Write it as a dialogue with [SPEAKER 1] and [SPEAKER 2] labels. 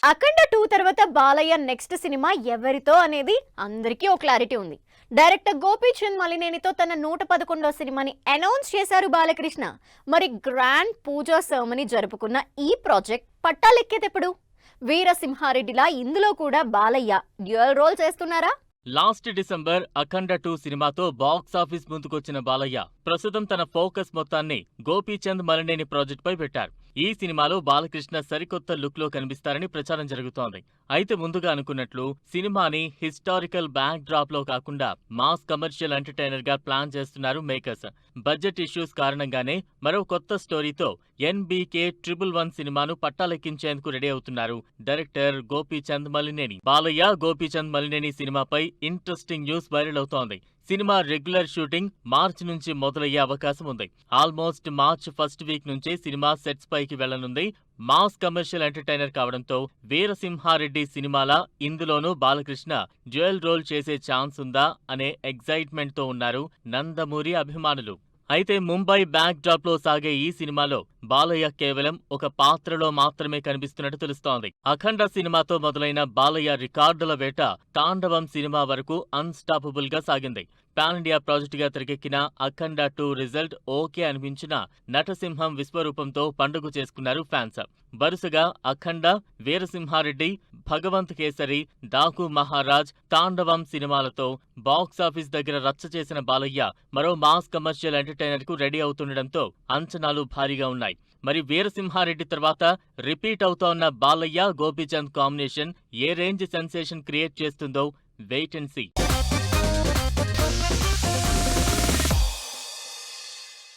[SPEAKER 1] అఖండ 2 తర్వాత Balayya next cinema ఎవరితో అనేది అందరికీ ఓ క్లారిటీ ఉంది. డైరెక్టర్ గోపీచంద్ మలినేనితో తన 111వ సినిమాని అనౌన్స్ చేశారు బాలకృష్ణ. మరి గ్రాండ్ పూజా సెరమనీ జరుపుకున్న ఈ ప్రాజెక్ట్ పట్టాలెక్కేదెప్పుడు? వీరసింహారెడ్డిలా ఇందులో కూడా బాలయ్య డ్యూయల్ రోల్ చేస్తున్నారా?
[SPEAKER 2] లాస్ట్ డిసెంబర్ అఖండ 2 సినిమాతో బాక్సాఫీస్ ముందుకొచ్చిన బాలయ్య ప్రస్తుతం తన ఫోకస్ మొత్తాన్ని గోపీచంద్ మలినేని ప్రాజెక్టుపై పెట్టారు. ఈ సినిమాలో బాలకృష్ణ సరికొత్త లుక్ లో కనిపిస్తారని ప్రచారం జరుగుతోంది. అయితే ముందుగా అనుకున్నట్లు సినిమాని హిస్టారికల్ బ్యాక్ డ్రాప్ లో కాకుండా మాస్ కమర్షియల్ ఎంటర్టైనర్ గా ప్లాన్ చేస్తున్నారు మేకర్స్. బడ్జెట్ ఇష్యూస్ కారణంగానే మరో కొత్త స్టోరీతో NBK 111 సినిమాను పట్టాలెక్కించేందుకు రెడీ అవుతున్నారు డైరెక్టర్ గోపీచంద్ మలినేని. బాలయ్య గోపీచంద్ మలినేని సినిమాపై ఇంట్రెస్టింగ్ న్యూస్ వైరల్ అవుతోంది. సినిమా రెగ్యులర్ షూటింగ్ మార్చి నుంచి మొదలయ్యే అవకాశం ఉంది. ఆల్మోస్ట్ మార్చ్ ఫస్ట్ వీక్ నుంచే సినిమా సెట్స్ పైకి వెళ్లనుంది. మాస్ కమర్షియల్ ఎంటర్టైనర్ కావడంతో వీరసింహారెడ్డి సినిమాలా ఇందులోనూ బాలకృష్ణ డ్యూయల్ రోల్ చేసే ఛాన్స్ ఉందా అనే ఎగ్జైట్మెంట్ తో ఉన్నారు నందమూరి అభిమానులు. అయితే ముంబై బ్యాక్ డ్రాప్ లో సాగే ఈ సినిమాలో బాలయ్య కేవలం ఒక పాత్రలో మాత్రమే కనిపిస్తున్నట్టు తెలుస్తోంది. అఖండ సినిమాతో మొదలైన బాలయ్య రికార్డుల వేట తాండవం సినిమా వరకు అన్స్టాపబుల్ గా సాగింది. పాన్ ఇండియా ప్రాజెక్టుగా తెరకెక్కిన అఖండ 2 రిజల్ట్ ఓకే అనిపించిన నటసింహం విశ్వరూపంతో పండుగ చేసుకున్నారు ఫ్యాన్స్. వరుసగా అఖండ, వీరసింహారెడ్డి, భగవంత్ కేసరి, డాకు మహారాజ్, తాండవం సినిమాలతో బాక్సాఫీస్ దగ్గర రచ్చ చేసిన బాలయ్య మరో మాస్ కమర్షియల్ ఎంటర్టైనర్ కు రెడీ అవుతుండటంతో అంచనాలు భారీగా ఉన్నాయి. మరి వీరసింహారెడ్డి తర్వాత రిపీట్ అవుతోన్న బాలయ్య గోపీచంద్ కాంబినేషన్ ఏ రేంజ్ సెన్సేషన్ క్రియేట్ చేస్తుందో వెయిట్ అండ్ సీ.